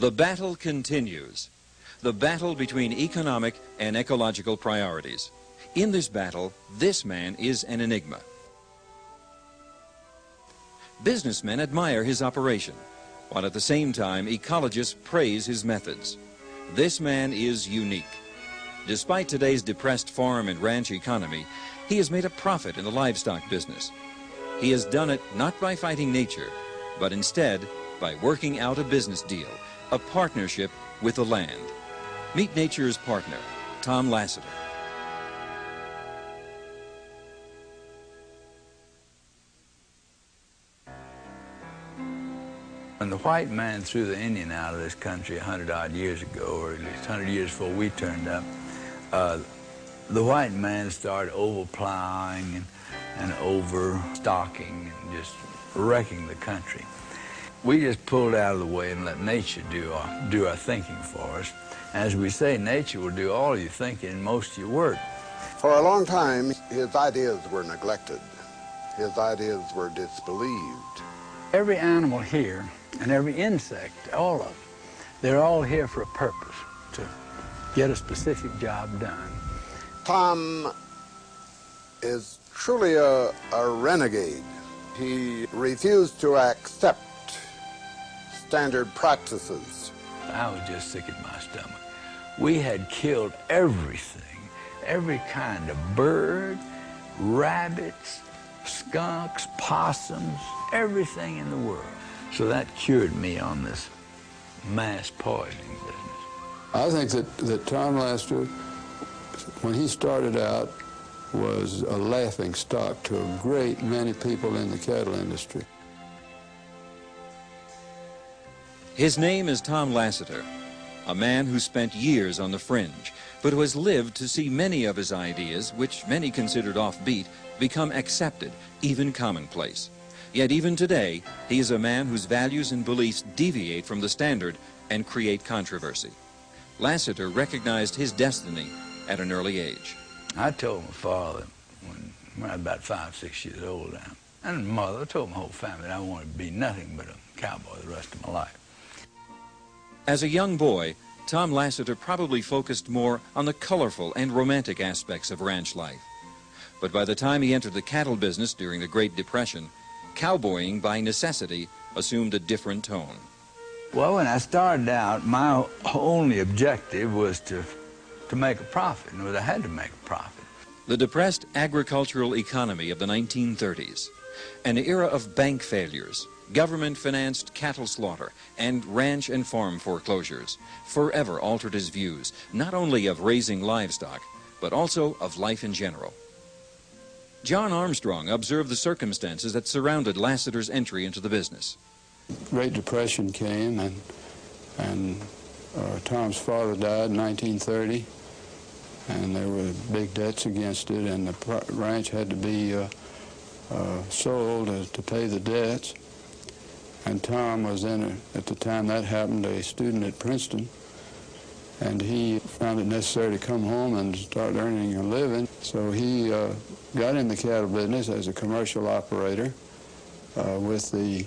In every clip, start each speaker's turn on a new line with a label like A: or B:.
A: The battle continues. The battle between economic and ecological priorities. In this battle, this man is an enigma. Businessmen admire his operation, while at the same time ecologists praise his methods. This man is unique. Despite today's depressed farm and ranch economy, he has made a profit in the livestock business. He has done it not by fighting nature, but instead by working out a business deal, a partnership with the land. Meet nature's partner, Tom Lasater.
B: When the white man threw the Indian out of this country 100-odd years ago, or at least 100 years before we turned up, the white man started over-plowing and overstocking and just wrecking the country. We just pulled out of the way and let nature do our thinking for us. As we say, nature will do all your thinking and most of your work.
C: For a long time, his ideas were neglected. His ideas were disbelieved.
B: Every animal here and every insect, all of them, they're all here for a purpose, to get a specific job done.
C: Tom is truly a renegade. He refused to accept standard practices.
B: I was just sick at my stomach. We had killed everything, every kind of bird, rabbits, skunks, possums, everything in the world. So that cured me on this mass poisoning business.
D: I think that Tom Lasater, when he started out, was a laughing stock to a great many people in the cattle industry.
A: His name is Tom Lasater, a man who spent years on the fringe, but who has lived to see many of his ideas, which many considered offbeat, become accepted, even commonplace. Yet even today, he is a man whose values and beliefs deviate from the standard and create controversy. Lasater recognized his destiny at an early age.
B: I told my father when I was about 5, 6 years old now, and mother, I told my whole family that I wanted to be nothing but a cowboy the rest of my life.
A: As a young boy, Tom Lasater probably focused more on the colorful and romantic aspects of ranch life. But by the time he entered the cattle business during the Great Depression, cowboying by necessity assumed a different tone.
B: Well, when I started out, my only objective was to make a profit, and I had to make a profit.
A: The depressed agricultural economy of the 1930s, an era of bank failures, government-financed cattle slaughter, and ranch and farm foreclosures, forever altered his views, not only of raising livestock, but also of life in general. John Armstrong observed the circumstances that surrounded Lasater's entry into the business.
D: Great Depression came, and Tom's father died in 1930, and there were big debts against it, and the ranch had to be sold to pay the debts. And Tom was at the time that happened, a student at Princeton, and he found it necessary to come home and start earning a living. So he got in the cattle business as a commercial operator with the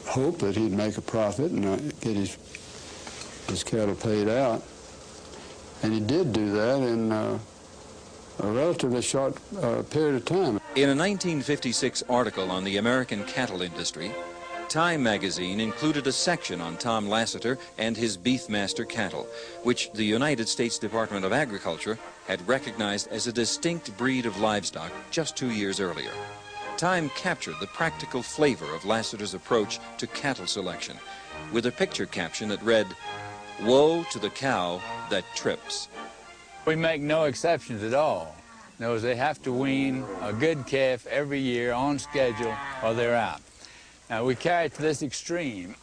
D: hope that he'd make a profit and get his cattle paid out. And he did do that in a relatively short period of time.
A: In a 1956 article on the American cattle industry, Time magazine included a section on Tom Lasater and his Beefmaster cattle, which the United States Department of Agriculture had recognized as a distinct breed of livestock just 2 years earlier. Time captured the practical flavor of Lasater's approach to cattle selection with a picture caption that read, "Woe to the cow that trips."
B: We make no exceptions at all. In other words, they have to wean a good calf every year on schedule or they're out. Now, we carry it to this extreme.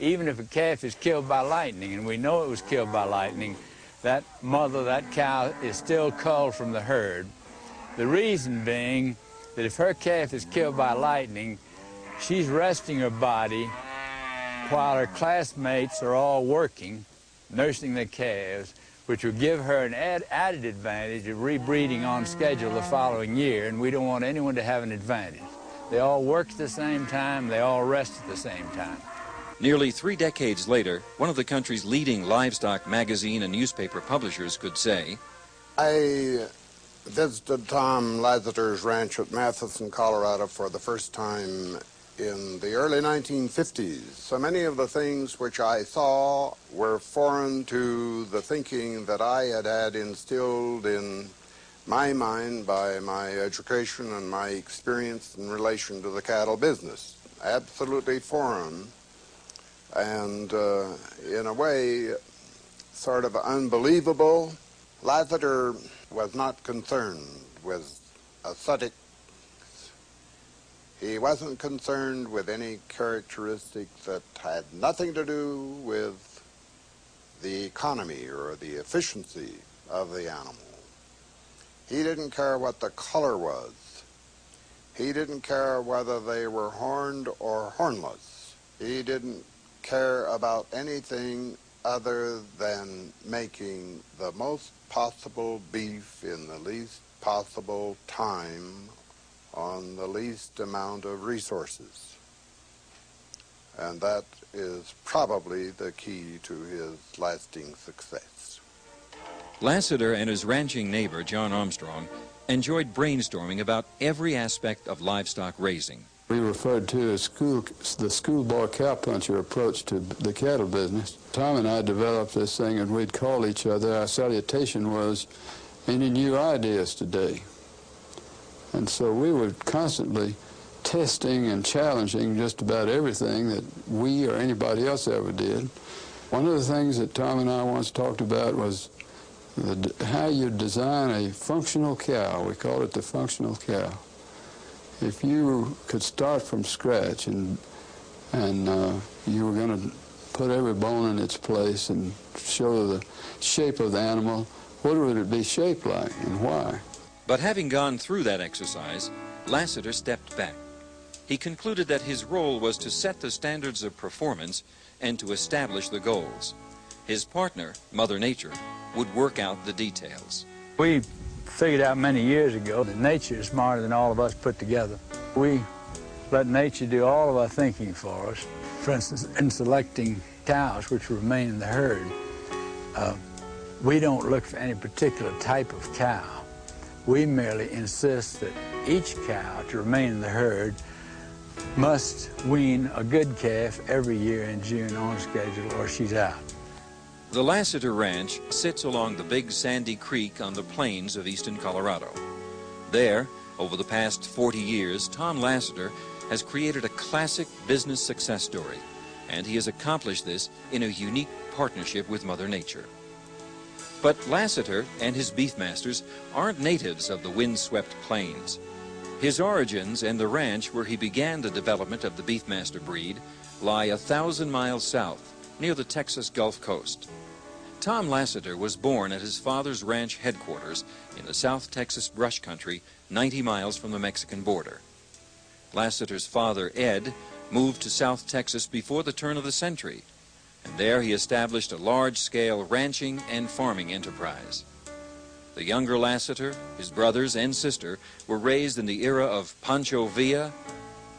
B: Even if a calf is killed by lightning, and we know it was killed by lightning, that mother, that cow, is still culled from the herd. The reason being that if her calf is killed by lightning, she's resting her body while her classmates are all working, nursing their calves, which will give her an added advantage of rebreeding on schedule the following year, and we don't want anyone to have an advantage. They all work at the same time, they all rest at the same time.
A: Nearly 3 decades later, one of the country's leading livestock magazine and newspaper publishers could say,
C: I visited Tom Lasater's ranch at Matheson, Colorado for the first time in the early 1950s. So many of the things which I saw were foreign to the thinking that I had instilled in my mind by my education and my experience in relation to the cattle business. Absolutely foreign and in a way sort of unbelievable. Lasater was not concerned with aesthetics. He wasn't concerned with any characteristics that had nothing to do with the economy or the efficiency of the animal. He didn't care what the color was. He didn't care whether they were horned or hornless. He didn't care about anything other than making the most possible beef in the least possible time on the least amount of resources. And that is probably the key to his lasting success.
A: Lasater and his ranching neighbor, John Armstrong, enjoyed brainstorming about every aspect of livestock raising.
D: We referred to as the schoolboy cowpuncher approach to the cattle business. Tom and I developed this thing, and we'd call each other, our salutation was, "Any new ideas today?" And so we were constantly testing and challenging just about everything that we or anybody else ever did. One of the things that Tom and I once talked about was how you design a functional cow. We called it the functional cow. If you could start from scratch and you were going to put every bone in its place and show the shape of the animal, what would it be shaped like and why?
A: But having gone through that exercise, Lasater stepped back. He concluded that his role was to set the standards of performance and to establish the goals. His partner, Mother Nature, would work out the details.
B: We figured out many years ago that nature is smarter than all of us put together. We let nature do all of our thinking for us. For instance, in selecting cows which remain in the herd, we don't look for any particular type of cow. We merely insist that each cow to remain in the herd must wean a good calf every year in June on schedule or she's out.
A: The Lasater Ranch sits along the Big Sandy Creek on the plains of eastern Colorado. There, over the past 40 years, Tom Lasater has created a classic business success story, and he has accomplished this in a unique partnership with Mother Nature. But Lasater and his Beefmasters aren't natives of the windswept plains. His origins and the ranch where he began the development of the Beefmaster breed lie 1,000 miles south, near the Texas Gulf Coast. Tom Lasater was born at his father's ranch headquarters in the South Texas brush country, 90 miles from the Mexican border. Lasater's father, Ed, moved to South Texas before the turn of the century, and there he established a large-scale ranching and farming enterprise. The younger Lasater, his brothers and sister, were raised in the era of Pancho Villa,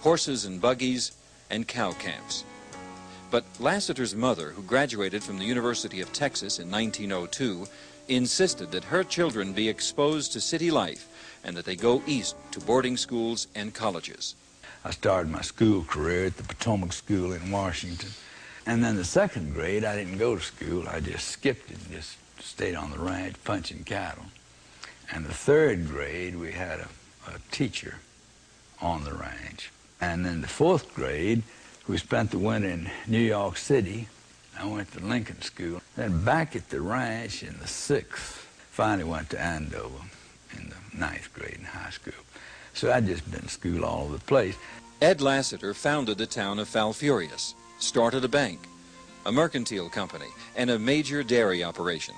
A: horses and buggies, and cow camps. But Lasater's mother, who graduated from the University of Texas in 1902, insisted that her children be exposed to city life and that they go east to boarding schools and colleges.
B: I started my school career at the Potomac School in Washington. And then the second grade, I didn't go to school. I just skipped it and just stayed on the ranch punching cattle. And the third grade, we had a teacher on the ranch. And then the fourth grade, we spent the winter in New York City. I went to Lincoln School. Then back at the ranch in the sixth, finally went to Andover in the ninth grade in high school. So I'd just been to school all over the place.
A: Ed Lasater founded the town of Falfurrias, started a bank, a mercantile company, and a major dairy operation.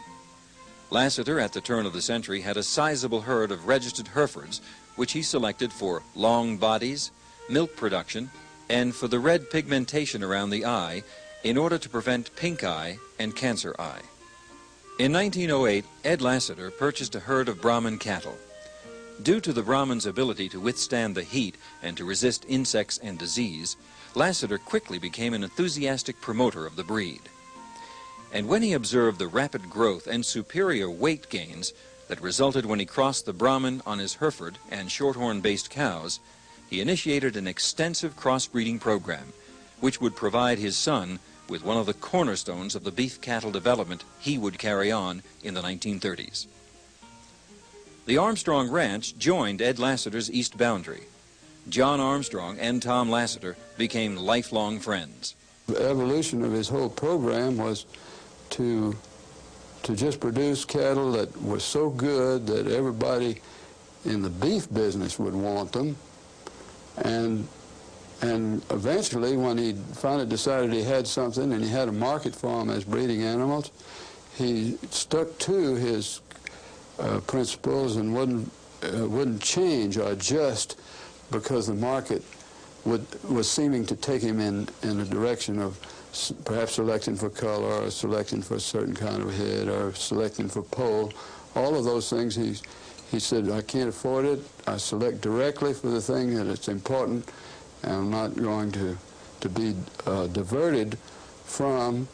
A: Lasater, at the turn of the century, had a sizable herd of registered Herefords, which he selected for long bodies, milk production, and for the red pigmentation around the eye in order to prevent pink eye and cancer eye. In 1908, Ed Lasater purchased a herd of Brahman cattle. Due to the Brahman's ability to withstand the heat and to resist insects and disease, Lasater quickly became an enthusiastic promoter of the breed. And when he observed the rapid growth and superior weight gains that resulted when he crossed the Brahman on his Hereford and Shorthorn-based cows, he initiated an extensive crossbreeding program, which would provide his son with one of the cornerstones of the beef cattle development he would carry on in the 1930s. The Armstrong Ranch joined Ed Lasater's east boundary. John Armstrong and Tom Lasater became lifelong friends.
D: The evolution of his whole program was to just produce cattle that were so good that everybody in the beef business would want them. And eventually, when he finally decided he had something and he had a market for them as breeding animals, he stuck to his principles and wouldn't change or adjust because the market was seeming to take him in a direction of perhaps selecting for color or selecting for a certain kind of head or selecting for pole. All of those things, he said, I can't afford it. I select directly for the thing that it's important, and I'm not going to be diverted from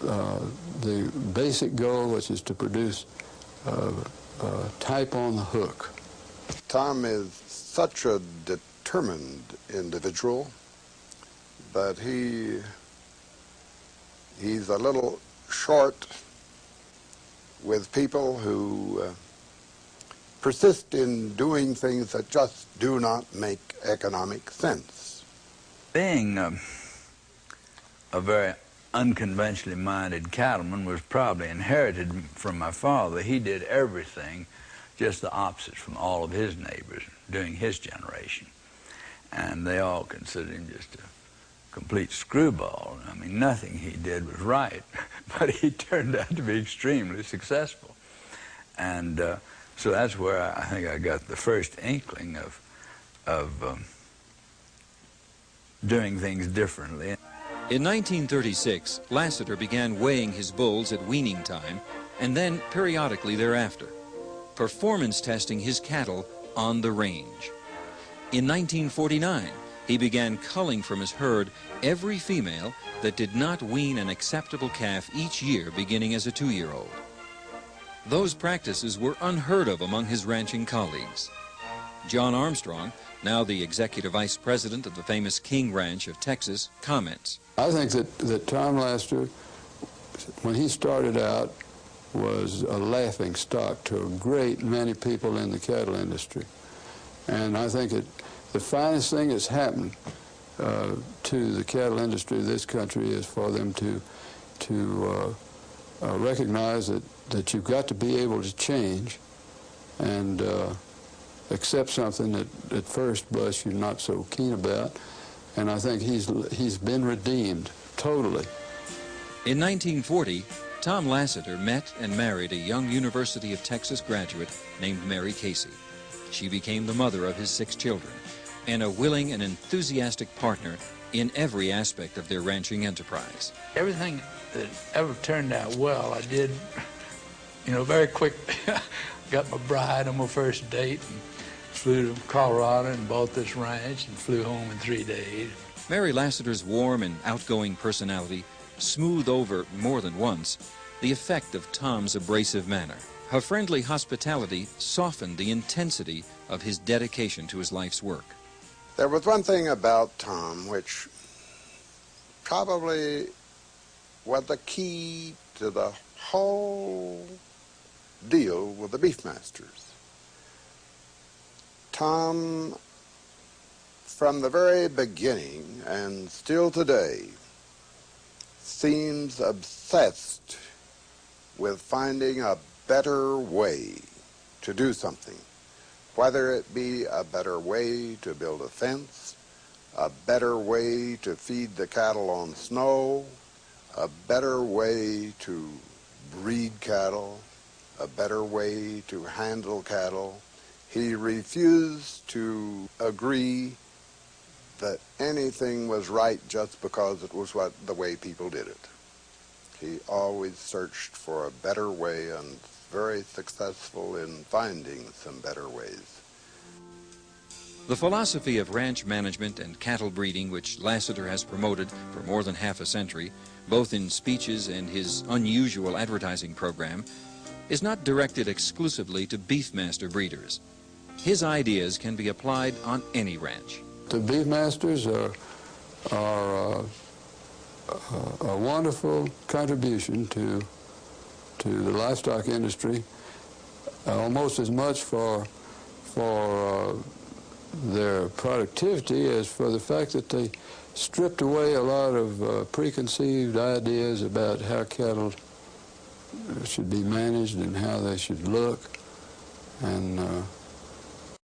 D: the basic goal, which is to produce type on the hook.
C: Tom is such a determined individual that he's a little short with people who persist in doing things that just do not make economic sense.
B: Being a very unconventionally minded cattleman was probably inherited from my father. He did everything just the opposite from all of his neighbors during his generation. And they all considered him just a complete screwball. I mean, nothing he did was right, but he turned out to be extremely successful. And so that's where I think I got the first inkling of doing things differently.
A: In 1936, Lasater began weighing his bulls at weaning time and then periodically thereafter, performance testing his cattle on the range. In 1949, he began culling from his herd every female that did not wean an acceptable calf each year beginning as a 2-year-old. Those practices were unheard of among his ranching colleagues. John Armstrong, now the executive vice president of the famous King Ranch of Texas, comments.
D: I think that Tom Lasater, when he started out, was a laughing stock to a great many people in the cattle industry. And I think the finest thing that's happened to the cattle industry of this country is for them to recognize that you've got to be able to change and accept something that at first blush you're not so keen about. And I think he's been redeemed totally.
A: In 1940, Tom Lasater met and married a young University of Texas graduate named Mary Casey. She became the mother of his 6 children and a willing and enthusiastic partner in every aspect of their ranching enterprise.
B: Everything that ever turned out well, I did, very quick. Got my bride on my first date and flew to Colorado and bought this ranch and flew home in 3 days.
A: Mary Lasater's warm and outgoing personality smoothed over more than once the effect of Tom's abrasive manner. Her friendly hospitality softened the intensity of his dedication to his life's work.
C: There was one thing about Tom which probably was the key to the whole deal with the Beefmasters. Tom, from the very beginning and still today, seems obsessed with finding a better way to do something, whether it be a better way to build a fence, a better way to feed the cattle on snow, a better way to breed cattle, a better way to handle cattle. He refused to agree that anything was right just because it was the way people did it. He always searched for a better way and very successful in finding some better ways.
A: The philosophy of ranch management and cattle breeding, which Lasater has promoted for more than half a century, both in speeches and his unusual advertising program, is not directed exclusively to Beefmaster breeders. His ideas can be applied on any ranch.
D: The Beefmasters are a wonderful contribution to the livestock industry, almost as much for their productivity as for the fact that they stripped away a lot of preconceived ideas about how cattle should be managed and how they should look, and